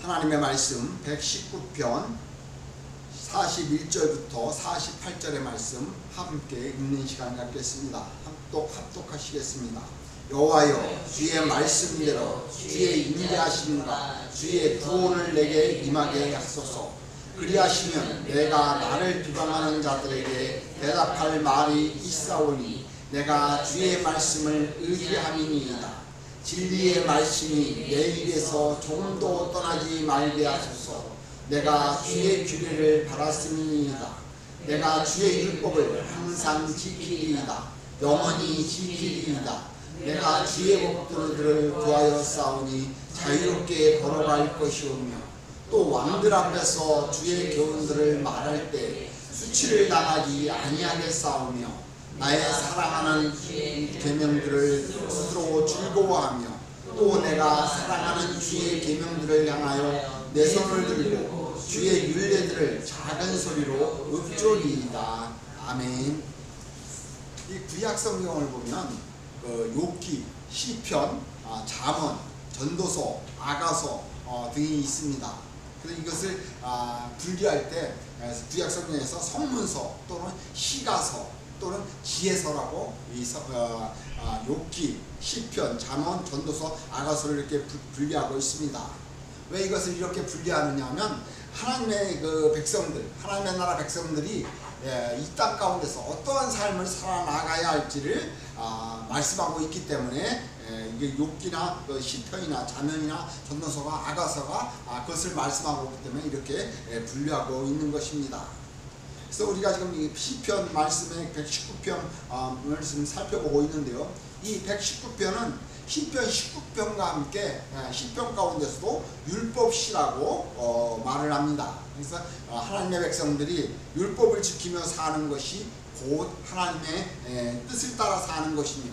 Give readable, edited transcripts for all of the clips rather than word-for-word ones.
하나님의 말씀 119편 41절부터 48절의 말씀 함께 읽는 시간 갖겠습니다. 합독하시겠습니다. 여호와여, 주의 말씀대로 주의 인자하심과 주의 구원을 내게 임하게 하소서. 그리하시면 내가 나를 비방하는 자들에게 대답할 말이 있사오니 내가 주의 말씀을 의지함이니이다. 진리의 말씀이 내 입에서 조금도 떠나지 말게 하소서. 내가 주의 규례를 바랐음이니이다. 내가 주의 율법을 항상 지키리이다. 영원히 지키리이다. 내가 주의 법도를 구하여 싸우니 자유롭게 걸어갈 것이오며 또 왕들 앞에서 주의 교훈들을 말할 때 수치를 당하지 아니하게 싸우며 나의 사랑하는 계명들을 스스로 즐거워하며 또 내가 사랑하는 주의 계명들을 향하여 내 손을 들고 주의 율례들을 작은 소리로 읊조리이다. 아멘. 이 구약 성경을 보면 욥기, 시편, 잠언, 전도서, 아가서 등이 있습니다. 그래서 이것을 분류할 때 구약 성경에서 성문서 또는 시가서 또는 지혜서라고 욥기, 시편, 잠언, 전도서, 아가서를 이렇게 분류하고 있습니다. 왜 이것을 이렇게 분류하느냐 하면 하나님의 백성들, 하나님의 나라 백성들이 이 땅 가운데서 어떠한 삶을 살아나가야 할지를 말씀하고 있기 때문에 이게 욥기나 시편이나 잠언이나 전도서가 아가서가 그것을 말씀하고 있기 때문에 이렇게 분류하고 있는 것입니다. 그래서 우리가 지금 이 시편 말씀의 119편을 지금 살펴보고 있는데요. 이 119편은 시편 19편과 함께 시편 가운데서도 율법시라고 말을 합니다. 그래서 하나님의 백성들이 율법을 지키며 사는 것이 곧 하나님의 뜻을 따라 사는 것이며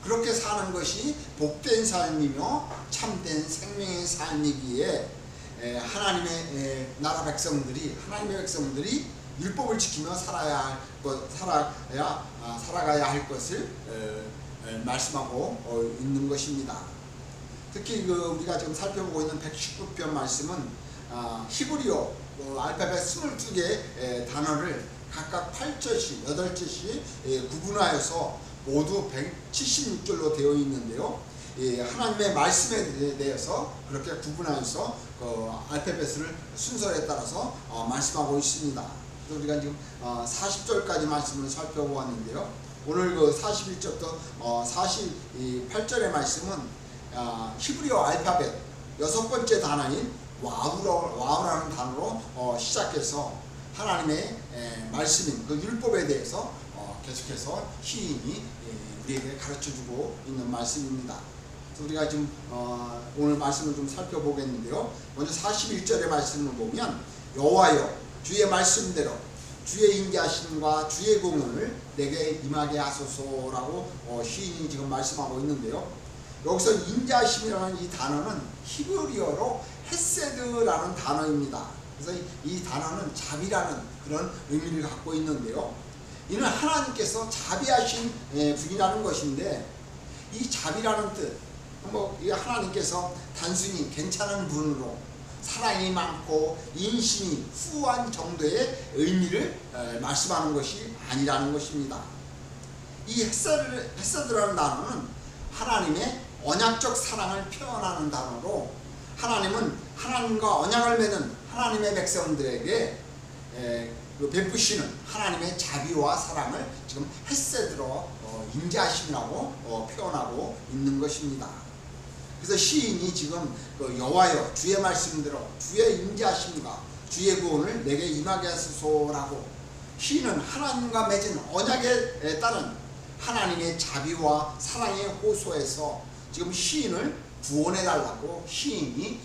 그렇게 사는 것이 복된 삶이며 참된 생명의 삶이기에 하나님의 나라 백성들이 하나님의 백성들이 율법을 지키며 살아가야 할 것을 말씀하고 있는 것입니다. 특히 우리가 지금 살펴보고 있는 119편 말씀은 히브리어 알파벳 22개 단어를 각각 8절씩 8절씩 구분하여서 모두 176절로 되어 있는데요. 하나님의 말씀에 대해서 그렇게 구분하여서 알파벳을 순서에 따라서 말씀하고 있습니다. 우리가 지금 40절까지 말씀을 살펴보았는데요. 오늘 41절부터 48절의 말씀은 히브리어 알파벳 6번째 단어인 와우라는 단어로 시작해서 하나님의 말씀인 그 율법에 대해서 계속해서 시인이 우리에게 가르쳐주고 있는 말씀입니다. 그래서 우리가 지금 오늘 말씀을 좀 살펴보겠는데요. 먼저 41절의 말씀을 보면 여호와여, 주의 말씀대로 주의 인자하심과 주의 공헌을 내게 임하게 하소서라고 시인이 지금 말씀하고 있는데요. 여기서 인자하심이라는 이 단어는 히브리어로 헤세드라는 단어입니다. 그래서 이 단어는 자비라는 그런 의미를 갖고 있는데요. 이는 하나님께서 자비하신 분이라는 것인데 이 자비라는 뜻, 하나님께서 단순히 괜찮은 분으로 사랑이 많고 인심이 후한 정도의 의미를 말씀하는 것이 아니라는 것입니다. 이 헤세드라는 단어는 하나님의 언약적 사랑을 표현하는 단어로 하나님은 하나님과 언약을 맺는 하나님의 백성들에게 베푸시는 하나님의 자비와 사랑을 지금 헤세드로 인자하심이라고 표현하고 있는 것입니다. 그래서 시인이 지금 여호와여, 주의 말씀대로 주의 인자하심과 주의 구원을 내게 임하게 하소서라고 시인은 하나님과 맺은 언약에 따른 하나님의 자비와 사랑의 호소에서 지금 시인을 구원해달라고 시인이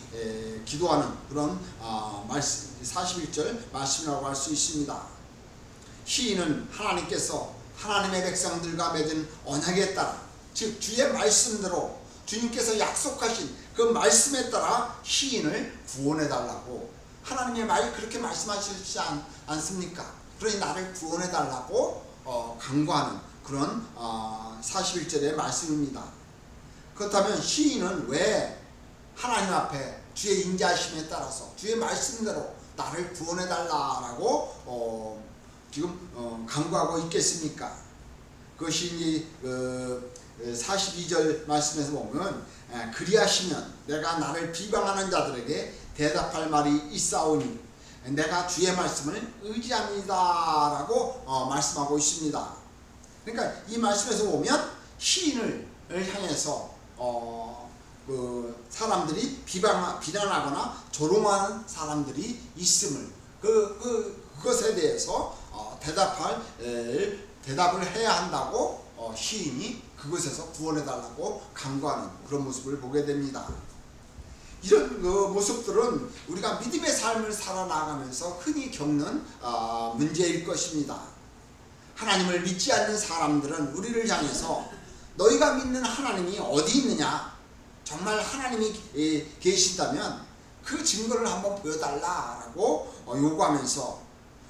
기도하는 그런 41절 말씀이라고 할 수 있습니다. 시인은 하나님께서 하나님의 백성들과 맺은 언약에 따라 즉 주의 말씀대로 주님께서 약속하신 그 말씀에 따라 시인을 구원해달라고 하나님의 말 그렇게 말씀하시지 않습니까? 그러니 나를 구원해달라고 간구하는 그런 41절의 말씀입니다. 그렇다면 시인은 왜 하나님 앞에 주의 인자하심에 따라서 주의 말씀대로 나를 구원해 달라라고 지금 간구하고 있겠습니까? 그것이 이제 42절 말씀에서 보면 그리하시면 내가 나를 비방하는 자들에게 대답할 말이 있사오니 내가 주의 말씀을 의지합니다라고 말씀하고 있습니다. 그러니까 이 말씀에서 보면 시인을 향해서 그 사람들이 비난하거나 조롱하는 사람들이 있음을 그것에 대해서 대답을 해야 한다고 시인이 그것에서 구원해달라고 간구하는 그런 모습을 보게 됩니다. 이런 그 모습들은 우리가 믿음의 삶을 살아나가면서 흔히 겪는 문제일 것입니다. 하나님을 믿지 않는 사람들은 우리를 향해서 너희가 믿는 하나님이 어디 있느냐, 정말 하나님이 계신다면 그 증거를 한번 보여달라라고 요구하면서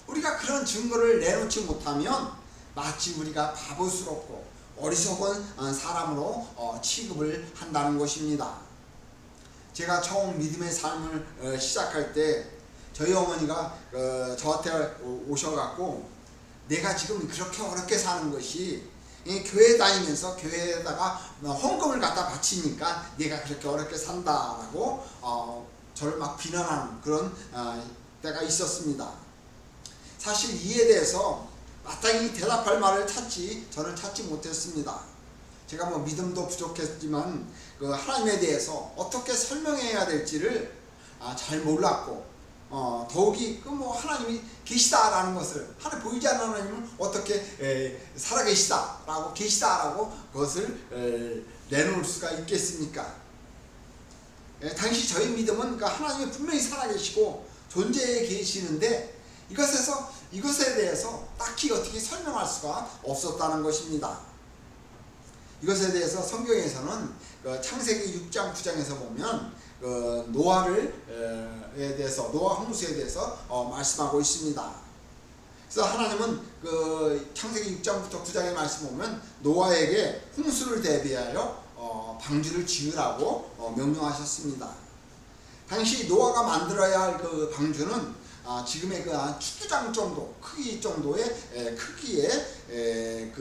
우리가 그런 증거를 내놓지 못하면 마치 우리가 바보스럽고 어리석은 사람으로 취급을 한다는 것입니다. 제가 처음 믿음의 삶을 시작할 때 저희 어머니가 저한테 오셔갖고 내가 지금 그렇게 어렵게 사는 것이 교회 다니면서 교회에다가 헌금을 갖다 바치니까 내가 그렇게 어렵게 산다라고 저를 막 비난하는 그런 때가 있었습니다. 사실 이에 대해서 마땅히 대답할 말을 저는 찾지 못했습니다. 제가 뭐 믿음도 부족했지만 그 하나님에 대해서 어떻게 설명해야 될지를 잘 몰랐고 더욱이 그 뭐 하나님이 계시다라는 것을 하나님 보이지 않는 하나님은 어떻게 살아계시다라고 계시다라고 그것을 내놓을 수가 있겠습니까? 당시 저희 믿음은 그 하나님이 분명히 살아계시고 존재해 계시는데 이것에 대해서 딱히 어떻게 설명할 수가 없었다는 것입니다. 이것에 대해서 성경에서는 창세기 6장 9장에서 보면 노아 홍수에 대해서 말씀하고 있습니다. 그래서 하나님은 창세기 6장부터 9장의 말씀 보면 노아에게 홍수를 대비하여 방주를 지으라고 명령하셨습니다. 당시 노아가 만들어야 할 그 방주는 지금의 그 축구장 정도 크기 정도의 크기의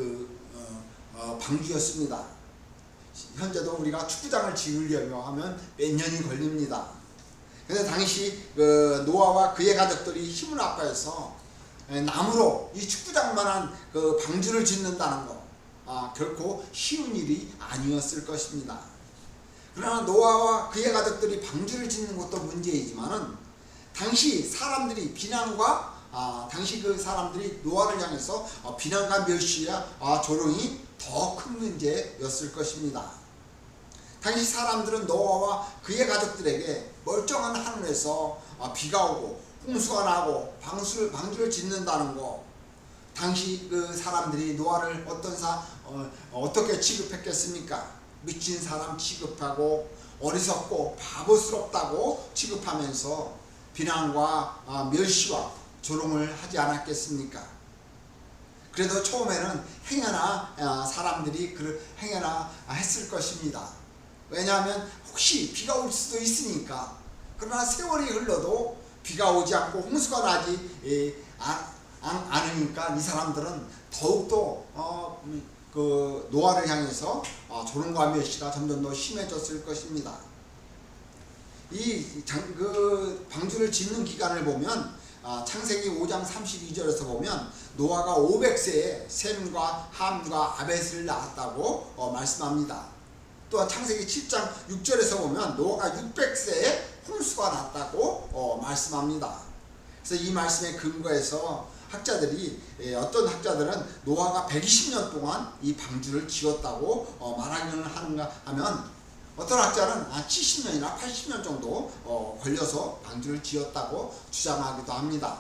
방주였습니다. 현재도 우리가 축구장을 지으려면 하면 몇 년이 걸립니다. 그런데 당시 노아와 그의 가족들이 힘을 합해서 나무로 이 축구장만한 그 방주를 짓는다는 것 결코 쉬운 일이 아니었을 것입니다. 그러나 노아와 그의 가족들이 방주를 짓는 것도 문제이지만은 당시 사람들이 비난과 당시 그 사람들이 노아를 향해서 비난과 멸시와 조롱이 더 큰 문제였을 것입니다. 당시 사람들은 노아와 그의 가족들에게 멀쩡한 하늘에서 비가 오고 홍수가 나고 방주를 짓는다는 것, 당시 그 사람들이 노아를 어떻게 취급했겠습니까? 미친 사람 취급하고 어리석고 바보스럽다고 취급하면서 비난과 멸시와 조롱을 하지 않았겠습니까? 그래도 처음에는 행여나 사람들이 행여나 했을 것입니다. 왜냐하면 혹시 비가 올 수도 있으니까. 그러나 세월이 흘러도 비가 오지 않고 홍수가 나지 않으니까 이 사람들은 더욱더 그 노아를 향해서 조롱과 멸시가 점점 더 심해졌을 것입니다. 그 방주를 짓는 기간을 보면 창세기 5장 32절에서 보면 노아가 500세에 셈과 함과 아벳을 낳았다고 말씀합니다. 또한 창세기 7장 6절에서 보면 노아가 600세에 홍수가 났다고 말씀합니다. 그래서 이 말씀에 근거해서 어떤 학자들은 노아가 120년 동안 이 방주를 지었다고 말하기는 하는가 하면 어떤 학자는 70년이나 80년 정도 걸려서 방주를 지었다고 주장하기도 합니다.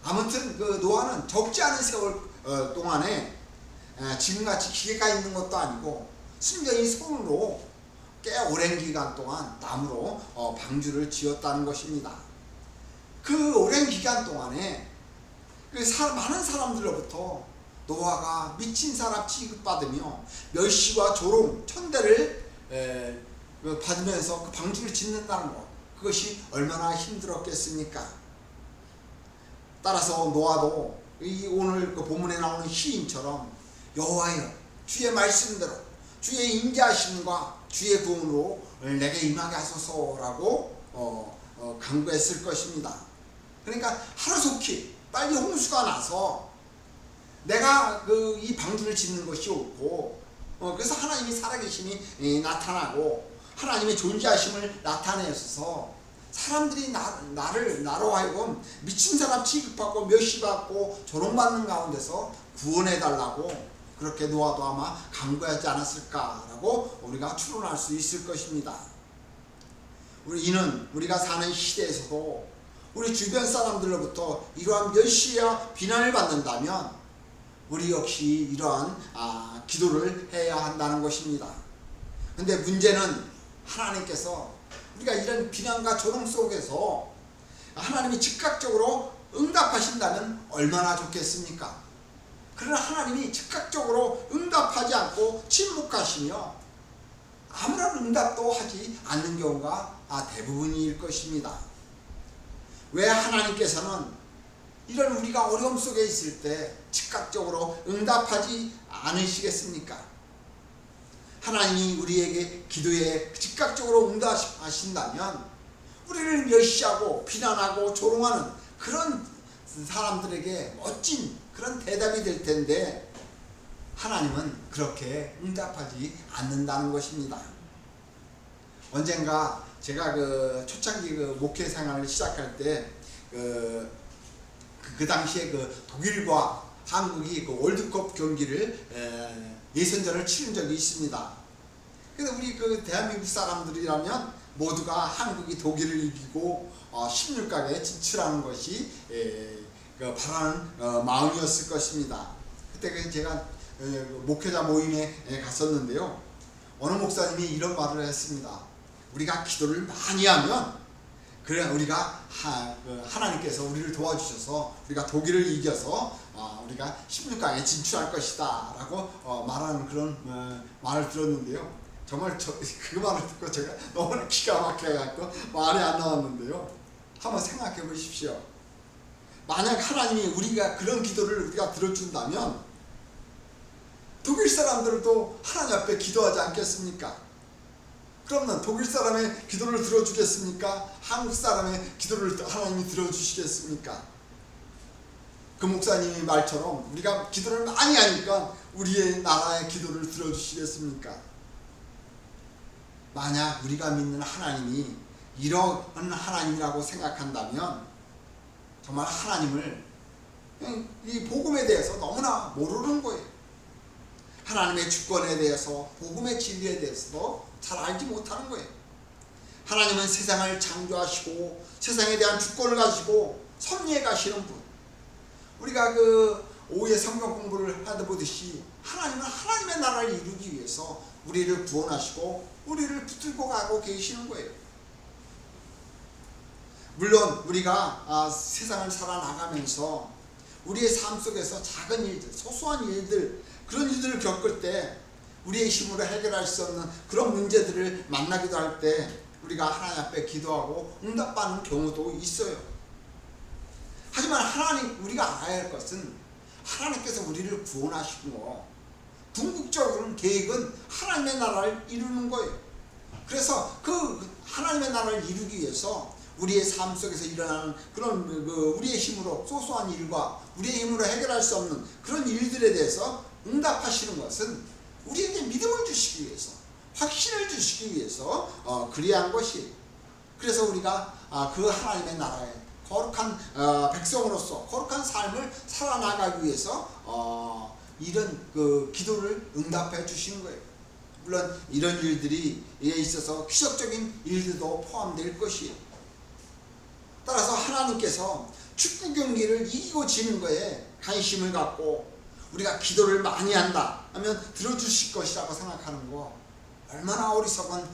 아무튼 그 노아는 적지 않은 세월 동안에 지금같이 기계가 있는 것도 아니고 순전히 손으로 꽤 오랜 기간 동안 나무로 방주를 지었다는 것입니다. 그 오랜 기간 동안에 많은 사람들로부터 노아가 미친 사람 취급받으며 멸시와 조롱, 천대를 받으면서 그 방주를 짓는다는 것, 그것이 얼마나 힘들었겠습니까? 따라서 노아도 이 오늘 그 본문에 나오는 시인처럼 여호와여 주의 말씀대로 주의 인자하심과 주의 구원으로 내게 임하게 하소서라고 간구했을 것입니다. 그러니까 하루속히 빨리 홍수가 나서 내가 이 방주를 짓는 것이 옳고 그래서 하나님이 살아계심이 나타나고 하나님의 존재하심을 나타내셔서 사람들이 나로 하여금 미친 사람 취급받고 멸시받고 조롱받는 가운데서 구원해달라고 그렇게 노아도 아마 간구하지 않았을까라고 우리가 추론할 수 있을 것입니다. 이는 우리가 사는 시대에서도 우리 주변 사람들로부터 이러한 멸시와 비난을 받는다면 우리 역시 이러한 기도를 해야 한다는 것입니다. 근데 문제는 하나님께서 우리가 이런 비난과 조롱 속에서 하나님이 즉각적으로 응답하신다면 얼마나 좋겠습니까? 그러나 하나님이 즉각적으로 응답하지 않고 침묵하시며 아무런 응답도 하지 않는 경우가 대부분일 것입니다. 왜 하나님께서는 이런 우리가 어려움 속에 있을 때 즉각적으로 응답하지 않으시겠습니까? 하나님이 우리에게 기도에 즉각적으로 응답하신다면 우리를 멸시하고 비난하고 조롱하는 그런 사람들에게 멋진 그런 대답이 될 텐데 하나님은 그렇게 응답하지 않는다는 것입니다. 언젠가 제가 초창기 목회 생활을 시작할 때 그 당시에 독일과 한국이 월드컵 경기를 예선전을 치른 적이 있습니다. 그래서 우리 대한민국 사람들이라면 모두가 한국이 독일을 이기고 16강에 진출하는 것이 바라는 마음이었을 것입니다. 그때 제가 목회자 모임에 갔었는데요. 어느 목사님이 이런 말을 했습니다. 우리가 기도를 많이 하면 그래 우리가 하나님께서 우리를 도와주셔서 우리가 독일을 이겨서 우리가 16강에 진출할 것이다 라고 말하는 그런 말을 들었는데요. 정말 그 말을 듣고 제가 너무나 기가 막혀갖고 말이 안 나왔는데요. 한번 생각해 보십시오. 만약 하나님이 우리가 그런 기도를 우리가 들어준다면 독일 사람들도 하나님 앞에 기도하지 않겠습니까? 그러면 독일 사람의 기도를 들어주겠습니까? 한국 사람의 기도를 하나님이 들어주시겠습니까? 그 목사님의 말처럼 우리가 기도를 많이 하니까 우리의 나라의 기도를 들어주시겠습니까? 만약 우리가 믿는 하나님이 이런 하나님이라고 생각한다면 정말 하나님을 이 복음에 대해서 너무나 모르는 거예요. 하나님의 주권에 대해서 복음의 진리에 대해서도 잘 알지 못하는 거예요. 하나님은 세상을 창조하시고 세상에 대한 주권을 가지고 섭리해 가시는 분. 우리가 오후에 성경 공부를 하다 보듯이 하나님은 하나님의 나라를 이루기 위해서 우리를 구원하시고 우리를 붙들고 가고 계시는 거예요. 물론 우리가 세상을 살아나가면서 우리의 삶 속에서 작은 일들, 소소한 일들, 그런 일들을 겪을 때 우리의 힘으로 해결할 수 없는 그런 문제들을 만나기도 할 때 우리가 하나님 앞에 기도하고 응답받는 경우도 있어요. 하지만 우리가 알아야 할 것은 하나님께서 우리를 구원하시고 궁극적으로는 계획은 하나님의 나라를 이루는 거예요. 그래서 그 하나님의 나라를 이루기 위해서 우리의 삶 속에서 일어나는 그런 우리의 힘으로 소소한 일과 우리의 힘으로 해결할 수 없는 그런 일들에 대해서 응답하시는 것은 우리에게 믿음을 주시기 위해서, 확신을 주시기 위해서 그리한 것이. 그래서 우리가 그 하나님의 나라에 거룩한 백성으로서 거룩한 삶을 살아나가기 위해서 이런 기도를 응답해 주시는 거예요. 물론 이런 일들이 있어서 기적적인 일들도 포함될 것이에요. 따라서 하나님께서 축구 경기를 이기고 지는 거에 관심을 갖고 우리가 기도를 많이 한다 하면 들어주실 것이라고 생각하는 거 얼마나 어리석은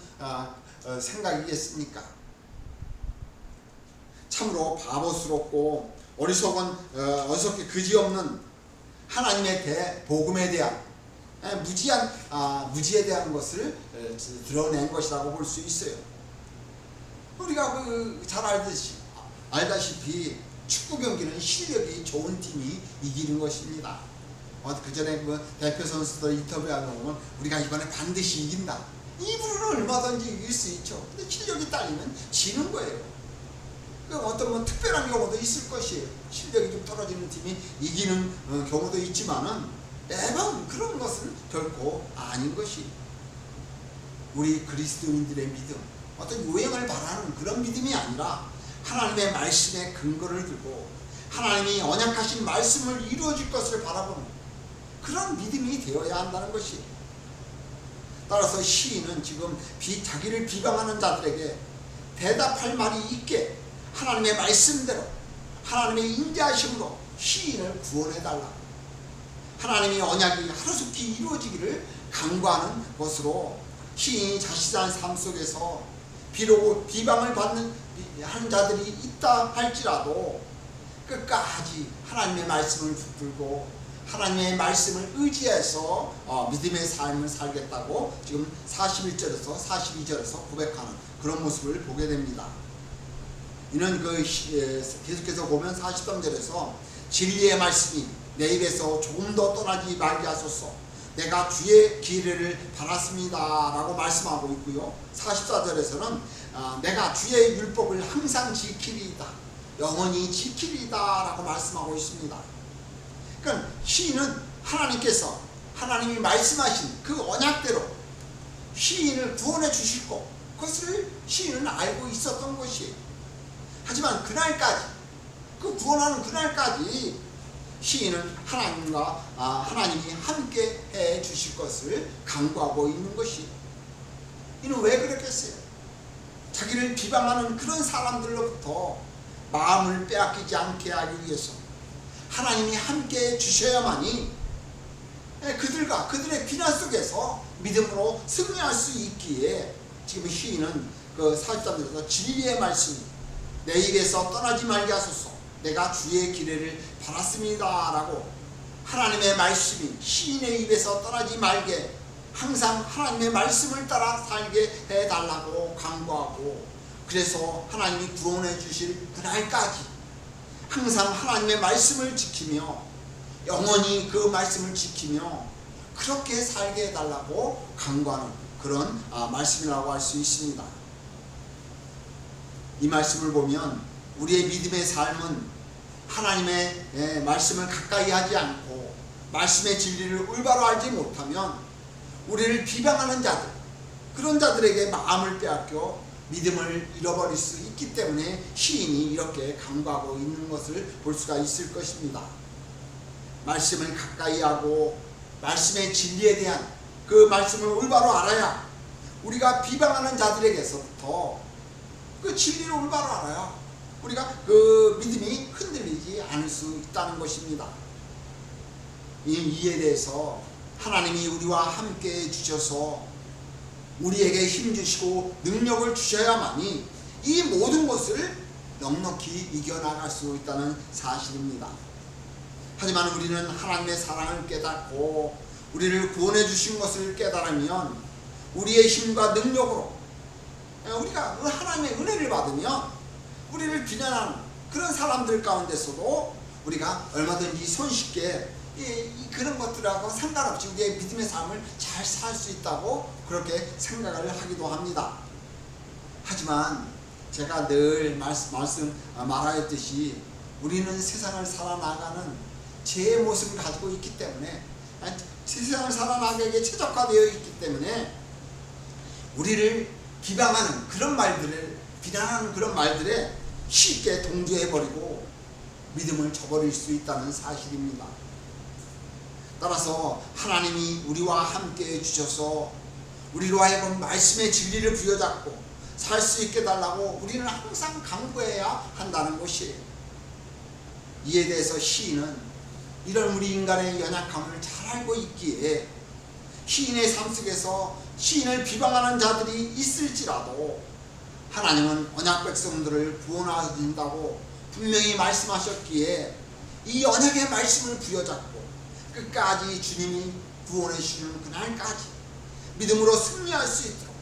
생각이겠습니까? 참으로 바보스럽고 어리석게 그지없는 하나님의 복음에 대한 무지에 대한 것을 드러낸 것이라고 볼 수 있어요. 우리가 잘 알다시피 축구 경기는 실력이 좋은 팀이 이기는 것입니다. 그 전에 대표 선수들 인터뷰하다 보면 우리가 이번에 반드시 이긴다. 이분은 얼마든지 이길 수 있죠. 근데 실력이 딸리면 지는 거예요. 어떤 특별한 경우도 있을 것이에요. 실력이 좀 떨어지는 팀이 이기는 경우도 있지만은 매번 그런 것은 결코 아닌 것이 우리 그리스도인들의 믿음, 어떤 요행을 바라는 그런 믿음이 아니라 하나님의 말씀에 근거를 두고 하나님이 언약하신 말씀을 이루어질 것을 바라보는 그런 믿음이 되어야 한다는 것이. 따라서 시인은 지금 자기를 비방하는 자들에게 대답할 말이 있게 하나님의 말씀대로 하나님의 인자하심으로 시인을 구원해달라. 하나님의 언약이 하루속히 이루어지기를 간구하는 것으로 시인이 자신의 삶 속에서 비록 비방을 받는 한 자들이 있다 할지라도 끝까지 하나님의 말씀을 붙들고 하나님의 말씀을 의지해서 믿음의 삶을 살겠다고 지금 41절에서 42절에서 고백하는 그런 모습을 보게 됩니다. 이는 계속해서 보면 43절에서 진리의 말씀이 내 입에서 조금 더 떠나지 말게 하소서 내가 주의 기회를 바랐습니다 라고 말씀하고 있고요. 44절에서는 내가 주의 율법을 항상 지키리이다 영원히 지키리이다 라고 말씀하고 있습니다. 그러니까 시인은 하나님께서 하나님이 말씀하신 그 언약대로 시인을 구원해 주실 것, 그것을 시인은 알고 있었던 것이에요. 하지만 그날까지, 그 구원하는 그날까지 시인은 하나님이 함께 해 주실 것을 간구하고 있는 것이. 이는 왜 그랬겠어요? 자기를 비방하는 그런 사람들로부터 마음을 빼앗기지 않게 하기 위해서 하나님이 함께 해 주셔야만이 그들과 그들의 비난 속에서 믿음으로 승리할 수 있기에 지금 시인은 그 43절에서 진리의 말씀이 내 입에서 떠나지 말게 하소서 내가 주의 기회를 바랐습니다 라고 하나님의 말씀이 시인의 입에서 떠나지 말게 항상 하나님의 말씀을 따라 살게 해달라고 간구하고, 그래서 하나님이 구원해 주실 그날까지 항상 하나님의 말씀을 지키며 영원히 그 말씀을 지키며 그렇게 살게 해달라고 간구하는 그런 말씀이라고 할 수 있습니다. 이 말씀을 보면 우리의 믿음의 삶은 하나님의 말씀을 가까이 하지 않고 말씀의 진리를 올바로 알지 못하면 우리를 비방하는 자들, 그런 자들에게 마음을 빼앗겨 믿음을 잃어버릴 수 있기 때문에 시인이 이렇게 간구하고 있는 것을 볼 수가 있을 것입니다. 말씀을 가까이 하고 말씀의 진리에 대한 그 말씀을 올바로 알아야 우리가 비방하는 자들에게서부터 그 진리를 올바로 알아야 우리가 그 믿음이 흔들리지 않을 수 있다는 것입니다. 이에 대해서 하나님이 우리와 함께 해주셔서 우리에게 힘주시고 능력을 주셔야만이 이 모든 것을 넉넉히 이겨나갈 수 있다는 사실입니다. 하지만 우리는 하나님의 사랑을 깨닫고 우리를 구원해 주신 것을 깨달으면 우리의 힘과 능력으로 우리가 하나님의 은혜를 받으면 우리를 비난하는 그런 사람들 가운데서도 우리가 얼마든지 손쉽게 그런 것들하고 상관없이 우리의 믿음의 삶을 잘 살 수 있다고 그렇게 생각을 하기도 합니다. 하지만 제가 늘 말하였듯이 우리는 세상을 살아나가는 제 모습을 가지고 있기 때문에 세상을 살아나가기에 최적화되어 있기 때문에 우리를 비방하는 그런 말들을 비난하는 그런 말들에 쉽게 동조해버리고 믿음을 저버릴 수 있다는 사실입니다. 따라서 하나님이 우리와 함께 해주셔서 우리로 하여금 말씀의 진리를 부여잡고 살 수 있게 달라고 우리는 항상 간구해야 한다는 것이에요. 이에 대해서 시인은 이런 우리 인간의 연약함을 잘 알고 있기에 시인의 삶 속에서 시인을 비방하는 자들이 있을지라도 하나님은 언약 백성들을 구원하신다고 분명히 말씀하셨기에 이 언약의 말씀을 부여잡고 끝까지 주님이 구원해 주시는 그날까지 믿음으로 승리할 수 있도록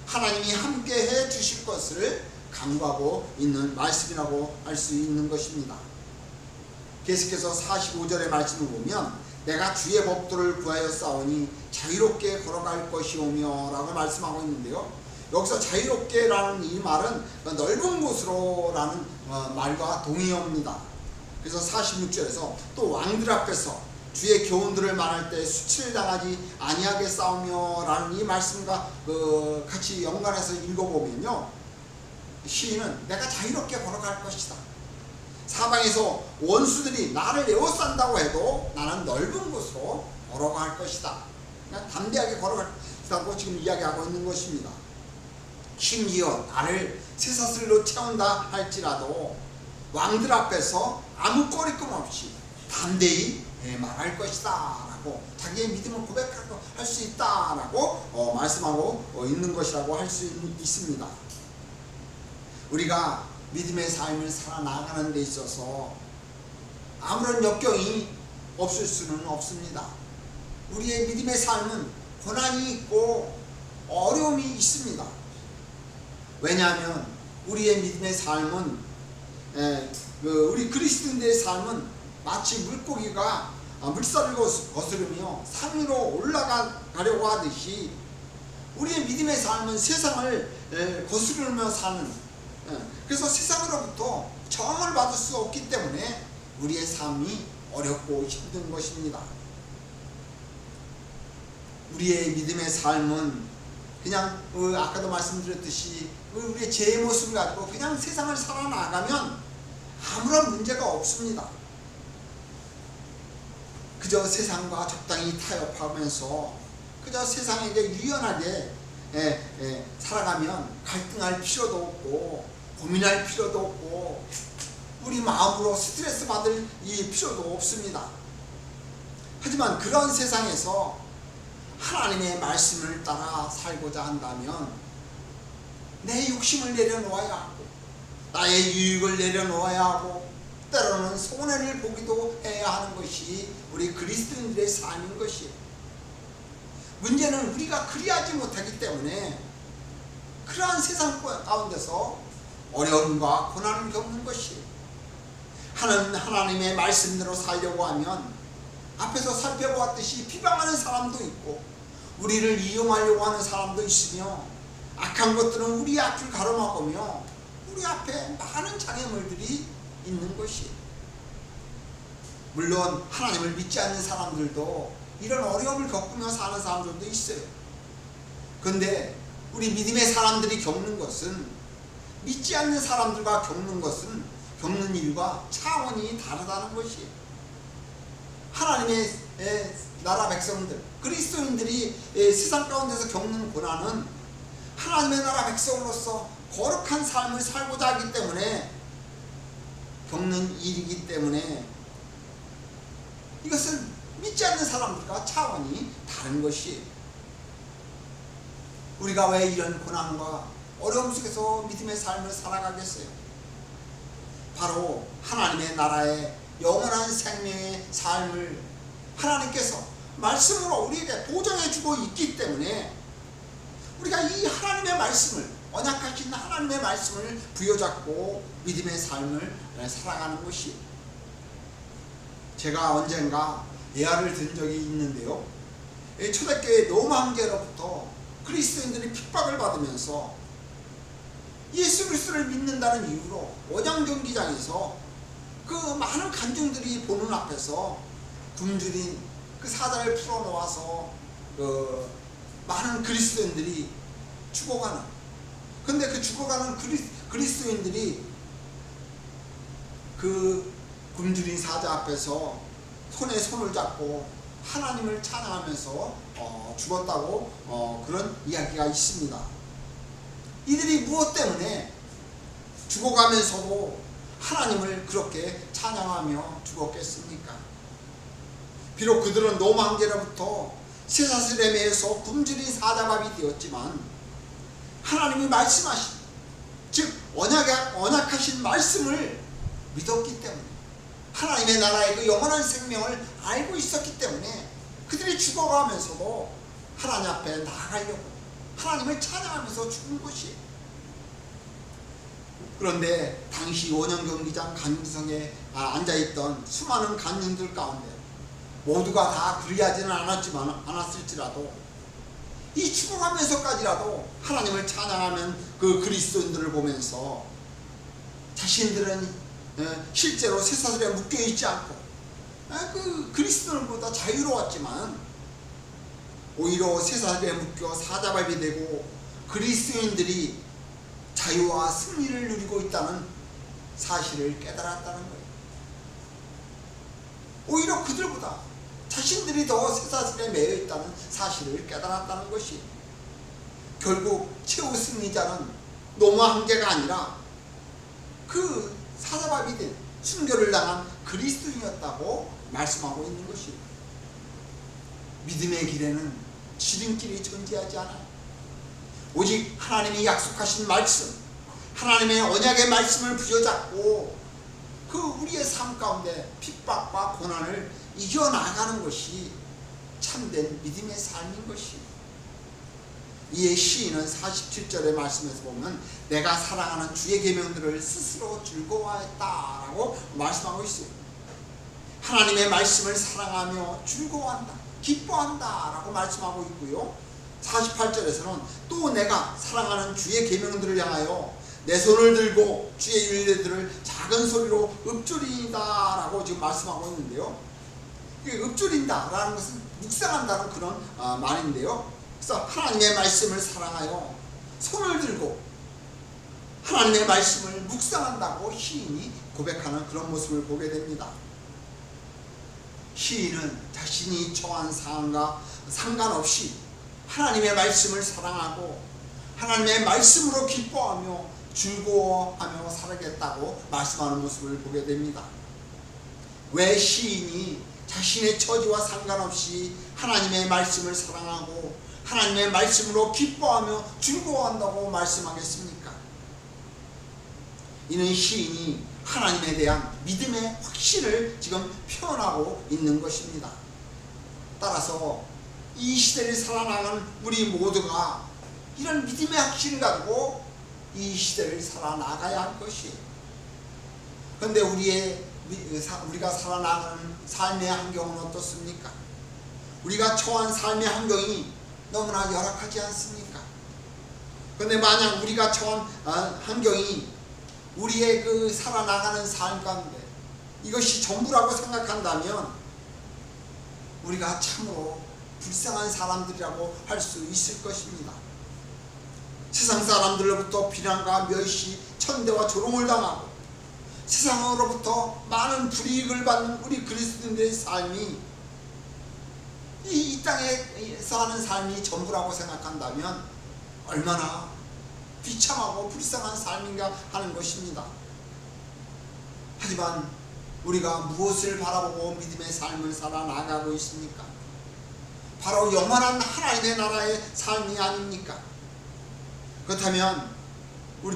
하나님이 함께 해 주실 것을 강구하고 있는 말씀이라고 할 수 있는 것입니다. 계속해서 45절의 말씀을 보면 내가 주의 법도를 구하여 싸우니 자유롭게 걸어갈 것이오며 라고 말씀하고 있는데요. 여기서 자유롭게라는 이 말은 넓은 곳으로 라는 말과 동의어입니다. 그래서 46절에서 또 왕들 앞에서 주의 교훈들을 말할 때 수치를 당하지 아니하게 싸우며 라는 이 말씀과 같이 연관해서 읽어보면요, 시인은 내가 자유롭게 걸어갈 것이다. 사방에서 원수들이 나를 에워싼다고 해도 나는 넓은 곳으로 걸어갈 것이다. 그냥 담대하게 걸어갈 것이라고 지금 이야기하고 있는 것입니다. 심지어 나를 쇠사슬로 채운다 할지라도 왕들 앞에서 아무 꺼리낌 없이 담대히 말할 것이다 라고 자기의 믿음을 고백할 수 있다 라고 말씀하고 있는 것이라고 할 수 있습니다. 우리가 믿음의 삶을 살아나가는 데 있어서 아무런 역경이 없을 수는 없습니다. 우리의 믿음의 삶은 고난이 있고 어려움이 있습니다. 왜냐하면 우리의 믿음의 삶은 우리 그리스도인들의 삶은 마치 물고기가 물살을 거스르며 산 위로 올라가려고 하듯이 우리의 믿음의 삶은 세상을 거스르며 사는, 그래서 세상으로부터 정을 받을 수 없기 때문에 우리의 삶이 어렵고 힘든 것입니다. 우리의 믿음의 삶은 그냥 아까도 말씀드렸듯이 우리의 죄의 모습을 가지고 그냥 세상을 살아나가면 아무런 문제가 없습니다. 그저 세상과 적당히 타협하면서 그저 세상에게 유연하게 살아가면 갈등할 필요도 없고 고민할 필요도 없고 우리 마음으로 스트레스 받을 이 필요도 없습니다. 하지만 그런 세상에서 하나님의 말씀을 따라 살고자 한다면 내 욕심을 내려놓아야 하고 나의 유익을 내려놓아야 하고 때로는 손해를 보기도 해야 하는 것이 우리 그리스도인들의 삶인 것이에요. 문제는 우리가 그리하지 못하기 때문에 그러한 세상 가운데서 어려움과 고난을 겪는 것이에요. 하나님의 말씀대로 살려고 하면 앞에서 살펴보았듯이 비방하는 사람도 있고 우리를 이용하려고 하는 사람도 있으며 악한 것들은 우리 앞을 가로막으며 우리 앞에 많은 장애물들이 있는 것이에요. 물론 하나님을 믿지 않는 사람들도 이런 어려움을 겪으며 사는 사람들도 있어요. 그런데 우리 믿음의 사람들이 겪는 것은 믿지 않는 사람들과 겪는 일과 차원이 다르다는 것이에요. 하나님의 나라 백성들, 그리스도인들이 세상 가운데서 겪는 고난은 하나님의 나라 백성으로서 거룩한 삶을 살고자 하기 때문에 겪는 일이기 때문에 이것은 믿지 않는 사람들과 차원이 다른 것이에요. 우리가 왜 이런 고난과 어려움 속에서 믿음의 삶을 살아가겠어요? 바로 하나님의 나라의 영원한 생명의 삶을 하나님께서 말씀으로 우리에게 보장해 주고 있기 때문에 우리가 이 하나님의 말씀을, 언약하신 하나님의 말씀을 부여잡고 믿음의 삶을 살아가는 것이, 제가 언젠가 예화를 든 적이 있는데요. 초대교회 노망계로부터 그리스도인들이 핍박을 받으면서 예수 그리스도를 믿는다는 이유로 원양경기장에서 그 많은 간증들이 보는 앞에서 굶주린 그 사자를 풀어놓아서 많은 그리스도인들이 죽어가는, 근데 그 죽어가는 그리스도인들이 그 굶주린 사자 앞에서 손에 손을 잡고 하나님을 찬양하면서 죽었다고 그런 이야기가 있습니다. 이들이 무엇 때문에 죽어가면서도 하나님을 그렇게 찬양하며 죽었겠습니까? 비록 그들은 노망계로부터 쇠사슬에 매여서 굶주린 사자밥이 되었지만 하나님이 말씀하신, 즉 언약하신 말씀을 믿었기 때문에, 하나님의 나라의 그 영원한 생명을 알고 있었기 때문에 그들이 죽어가면서도 하나님 앞에 나아가려고 하나님을 찬양하면서 죽은 것이, 그런데 당시 원형경기장 간구성에 앉아있던 수많은 간증들 가운데 모두가 다 그리하지는 않았을지라도 이 죽어가면서까지라도 하나님을 찬양하는 그 그리스도인들을 보면서 자신들은 실제로 쇠사슬에 묶여있지 않고 그 그리스도인보다 자유로웠지만 오히려 쇠사슬에 묶여 사자발이 되고 그리스도인들이 자유와 승리를 누리고 있다는 사실을 깨달았다는 거예요. 오히려 그들보다 자신들이 더 쇠사슬에 매여 있다는 사실을 깨달았다는 것이 결국 최후 승리자는 노마 황제가 아니라 그 사자밥이 된 순교를 당한 그리스도인이었다고 말씀하고 있는 것이에요. 믿음의 길에는 지름길이 존재하지 않아요. 오직 하나님이 약속하신 말씀, 하나님의 언약의 말씀을 부여잡고 그 우리의 삶 가운데 핍박과 고난을 이겨나가는 것이 참된 믿음의 삶인 것이에요. 이에 시인은 47절의 말씀에서 보면 내가 사랑하는 주의 계명들을 스스로 즐거워했다라고 말씀하고 있어요. 하나님의 말씀을 사랑하며 즐거워한다, 기뻐한다 라고 말씀하고 있고요. 48절에서는 또 내가 사랑하는 주의 계명들을 향하여 내 손을 들고 주의 율례들을 작은 소리로 읊조리다 라고 지금 말씀하고 있는데요. 읊조린다 라는 것은 묵상한다는 그런 말인데요. 그래서 하나님의 말씀을 사랑하여 손을 들고 하나님의 말씀을 묵상한다고 시인이 고백하는 그런 모습을 보게 됩니다. 시인은 자신이 처한 상황과 상관없이 하나님의 말씀을 사랑하고 하나님의 말씀으로 기뻐하며 즐거워하며 살아겠다고 말씀하는 모습을 보게 됩니다. 왜 시인이 자신의 처지와 상관없이 하나님의 말씀을 사랑하고 하나님의 말씀으로 기뻐하며 즐거워한다고 말씀하겠습니까? 이는 시인이 하나님에 대한 믿음의 확신을 지금 표현하고 있는 것입니다. 따라서 이 시대를 살아나가는 우리 모두가 이런 믿음의 확신을 가지고 이 시대를 살아나가야 할 것이에요. 그런데 우리가 살아나가는 삶의 환경은 어떻습니까? 우리가 처한 삶의 환경이 너무나 열악하지 않습니까? 그런데 만약 우리가 처한 환경이 우리의 그 살아나가는 삶 가운데 이것이 전부라고 생각한다면 우리가 참으로 불쌍한 사람들이라고 할 수 있을 것입니다. 세상 사람들로부터 비난과 멸시, 천대와 조롱을 당하고 세상으로부터 많은 불이익을 받는 우리 그리스도인들의 삶이 이 땅에서 하는 삶이 전부라고 생각한다면 얼마나 비참하고 불쌍한 삶인가 하는 것입니다. 하지만 우리가 무엇을 바라보고 믿음의 삶을 살아나가고 있습니까? 바로 영원한 하나님의 나라의 삶이 아닙니까? 그렇다면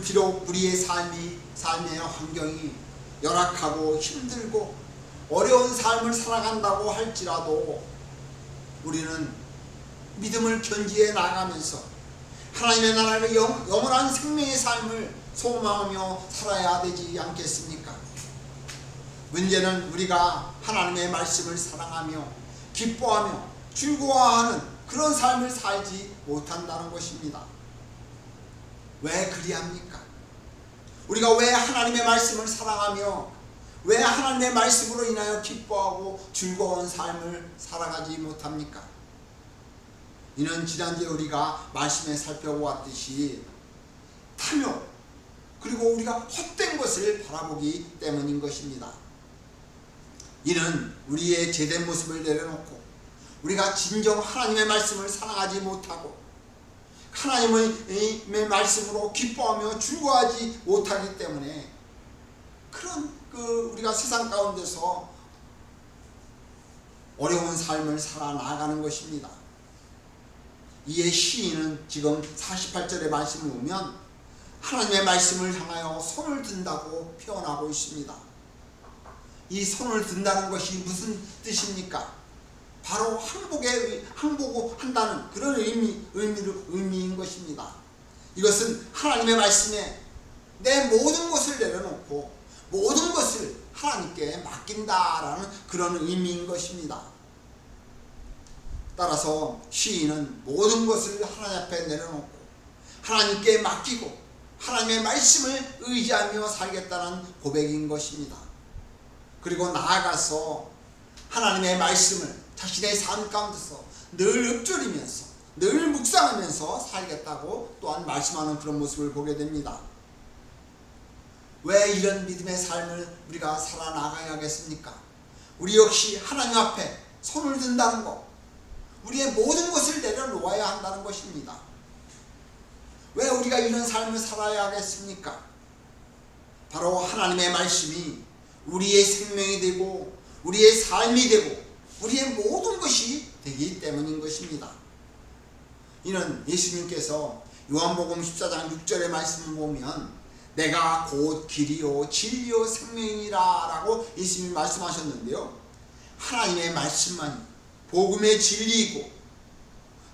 비록 우리의 삶의 환경이 열악하고 힘들고 어려운 삶을 살아간다고 할지라도 우리는 믿음을 견지해 나가면서 하나님의 나라의 영원한 생명의 삶을 소망하며 살아야 되지 않겠습니까? 문제는 우리가 하나님의 말씀을 사랑하며 기뻐하며 즐거워하는 그런 삶을 살지 못한다는 것입니다. 왜 그리합니까? 우리가 왜 하나님의 말씀을 사랑하며 왜 하나님의 말씀으로 인하여 기뻐하고 즐거운 삶을 살아가지 못합니까? 이는 지난주에 우리가 말씀에 살펴보았듯이 탐욕 그리고 우리가 헛된 것을 바라보기 때문인 것입니다. 이는 우리의 제된 모습을 내려놓고 우리가 진정 하나님의 말씀을 사랑하지 못하고 하나님의 말씀으로 기뻐하며 즐거워하지 못하기 때문에 그런 우리가 세상 가운데서 어려운 삶을 살아나가는 것입니다. 이에 시인은 지금 48절의 말씀을 보면 하나님의 말씀을 향하여 손을 든다고 표현하고 있습니다. 이 손을 든다는 것이 무슨 뜻입니까? 바로 항복한다는 그런 의미인 것입니다. 이것은 하나님의 말씀에 내 모든 것을 내려놓고 모든 것을 하나님께 맡긴다라는 그런 의미인 것입니다. 따라서 시인은 모든 것을 하나님 앞에 내려놓고 하나님께 맡기고 하나님의 말씀을 의지하며 살겠다는 고백인 것입니다. 그리고 나아가서 하나님의 말씀을 자신의 삶 가운데서 늘 읊조리면서 늘 묵상하면서 살겠다고 또한 말씀하는 그런 모습을 보게 됩니다. 왜 이런 믿음의 삶을 우리가 살아나가야겠습니까? 우리 역시 하나님 앞에 손을 든다는 것, 우리의 모든 것을 내려놓아야 한다는 것입니다. 왜 우리가 이런 삶을 살아야 하겠습니까? 바로 하나님의 말씀이 우리의 생명이 되고 우리의 삶이 되고 우리의 모든 것이 되기 때문인 것입니다. 이는 예수님께서 요한복음 14장 6절의 말씀을 보면 내가 곧 길이요 진리요 생명이라 라고 예수님이 말씀하셨는데요, 하나님의 말씀만이 복음의 진리이고,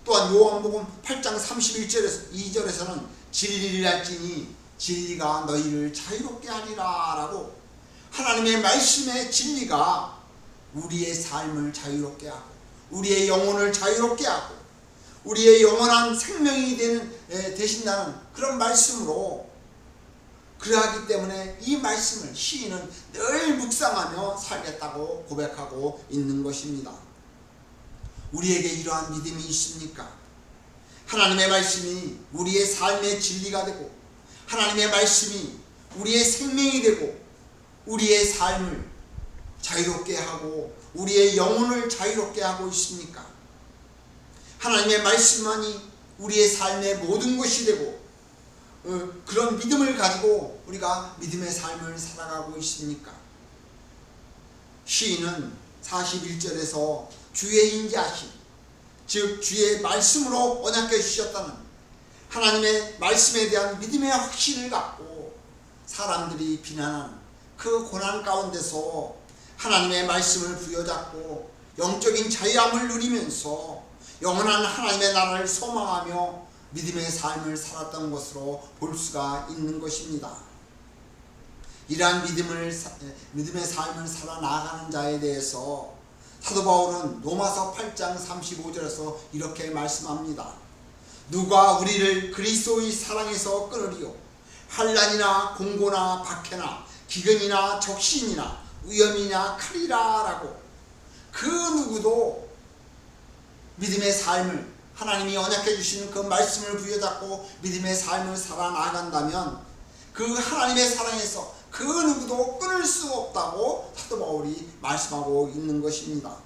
또한 요한복음 8장 31절에서는 진리를 알지니 진리가 너희를 자유롭게 하리라 라고, 하나님의 말씀의 진리가 우리의 삶을 자유롭게 하고 우리의 영혼을 자유롭게 하고 우리의 영원한 생명이 되신다는 그런 말씀으로, 그러하기 때문에 이 말씀을 시인은 늘 묵상하며 살겠다고 고백하고 있는 것입니다. 우리에게 이러한 믿음이 있습니까? 하나님의 말씀이 우리의 삶의 진리가 되고 하나님의 말씀이 우리의 생명이 되고 우리의 삶을 자유롭게 하고 우리의 영혼을 자유롭게 하고 있습니까? 하나님의 말씀만이 우리의 삶의 모든 것이 되고 그런 믿음을 가지고 우리가 믿음의 삶을 살아가고 있습니까? 시인은 41절에서 주의 인자하심, 즉 주의 말씀으로 언약해 주셨다는 하나님의 말씀에 대한 믿음의 확신을 갖고 사람들이 비난하는 그 고난 가운데서 하나님의 말씀을 부여잡고 영적인 자유함을 누리면서 영원한 하나님의 나라를 소망하며 믿음의 삶을 살았던 것으로 볼 수가 있는 것입니다. 이러한 믿음의 삶을 살아나가는 자에 대해서 사도 바울은 로마서 8장 35절에서 이렇게 말씀합니다. 누가 우리를 그리스도의 사랑에서 끊으리요? 환난이나 공고나 박해나 기근이나 적신이나 위험이나 칼이라 라고, 그 누구도 믿음의 삶을 하나님이 언약해 주시는 그 말씀을 부여잡고 믿음의 삶을 살아나간다면 그 하나님의 사랑에서 그 누구도 끊을 수 없다고 사도 바울이 말씀하고 있는 것입니다.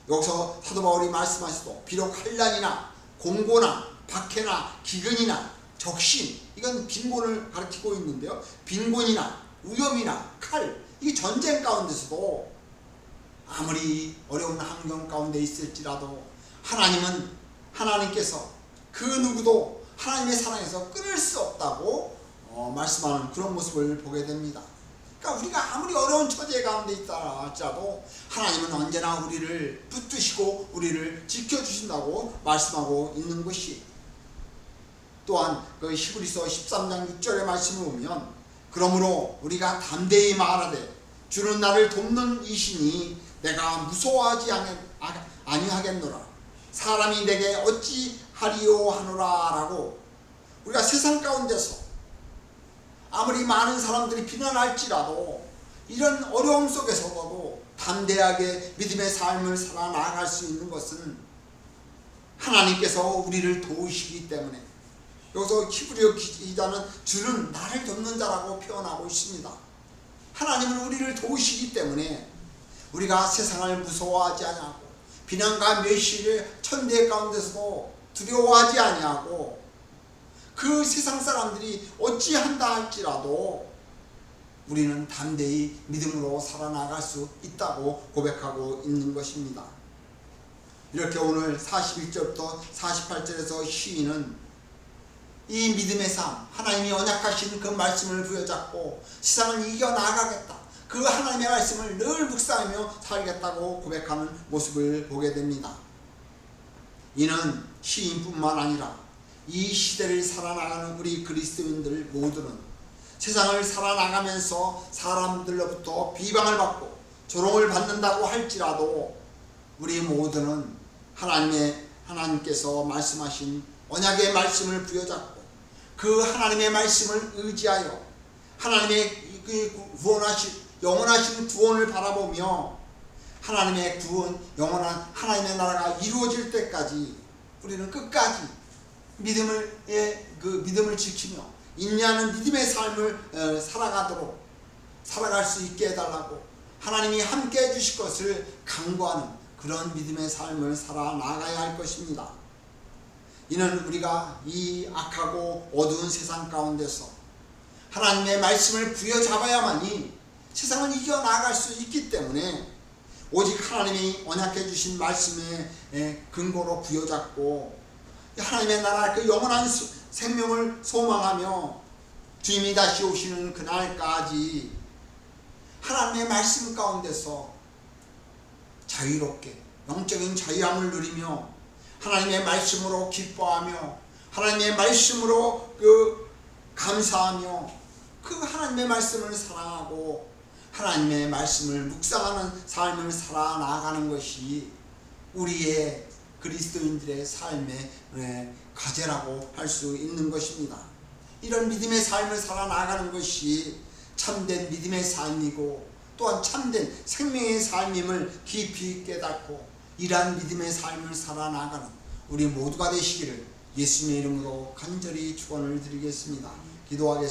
여기서 사도 바울이 말씀하시도 비록 환난이나 공고나 박해나 기근이나 적신, 이건 빈곤을 가리키고 있는데요, 빈곤이나 위험이나 칼, 이 전쟁 가운데서도 아무리 어려운 환경 가운데 있을지라도 하나님께서 그 누구도 하나님의 사랑에서 끊을 수 없다고 말씀하는 그런 모습을 보게 됩니다. 그러니까 우리가 아무리 어려운 처제 가운데 있다 할지라도 하나님은 언제나 우리를 붙드시고 우리를 지켜주신다고 말씀하고 있는 것이, 또한 그 히브리서 13장 6절의 말씀을 보면 그러므로 우리가 담대히 말하되 주는 나를 돕는 이시니 내가 무서워하지 아니하겠노라. 사람이 내게 어찌하리요 하노라 라고, 우리가 세상 가운데서 아무리 많은 사람들이 비난할지라도 이런 어려움 속에서도 담대하게 믿음의 삶을 살아나갈 수 있는 것은 하나님께서 우리를 도우시기 때문에, 여기서 히브리어 기자는 주는 나를 돕는 자라고 표현하고 있습니다. 하나님은 우리를 도우시기 때문에 우리가 세상을 무서워하지 아니하고 비난과 멸시를 천대 가운데서도 두려워하지 아니하고 그 세상 사람들이 어찌한다 할지라도 우리는 담대히 믿음으로 살아나갈 수 있다고 고백하고 있는 것입니다. 이렇게 오늘 41절부터 48절에서 시인은 이 믿음의 삶, 하나님이 언약하신 그 말씀을 부여잡고 세상을 이겨나가겠다, 그 하나님의 말씀을 늘 묵상하며 살겠다고 고백하는 모습을 보게 됩니다. 이는 시인뿐만 아니라 이 시대를 살아나가는 우리 그리스도인들 모두는 세상을 살아나가면서 사람들로부터 비방을 받고 조롱을 받는다고 할지라도 우리 모두는 하나님께서 말씀하신 언약의 말씀을 부여잡고 그 하나님의 말씀을 의지하여 하나님의 영원하신 구원을 바라보며 하나님의 구원, 영원한 하나님의 나라가 이루어질 때까지 우리는 끝까지 믿음을 지키며 인내하는 믿음의 삶을 살아갈 수 있게 해달라고 하나님이 함께 해주실 것을 강구하는 그런 믿음의 삶을 살아나가야 할 것입니다. 이는 우리가 이 악하고 어두운 세상 가운데서 하나님의 말씀을 부여잡아야만이 세상을 이겨나갈 수 있기 때문에 오직 하나님이 언약해 주신 말씀의 근거로 부여잡고 하나님의 나라 그 영원한 생명을 소망하며 주님이 다시 오시는 그날까지 하나님의 말씀 가운데서 자유롭게 영적인 자유함을 누리며 하나님의 말씀으로 기뻐하며 하나님의 말씀으로 감사하며 그 하나님의 말씀을 사랑하고 하나님의 말씀을 묵상하는 삶을 살아나가는 것이 우리의 그리스도인들의 삶의 과제라고 할 수 있는 것입니다. 이런 믿음의 삶을 살아나가는 것이 참된 믿음의 삶이고 또한 참된 생명의 삶임을 깊이 깨닫고 이러한 믿음의 삶을 살아나가는 우리 모두가 되시기를 예수님의 이름으로 간절히 축원을 드리겠습니다. 기도하겠습니다.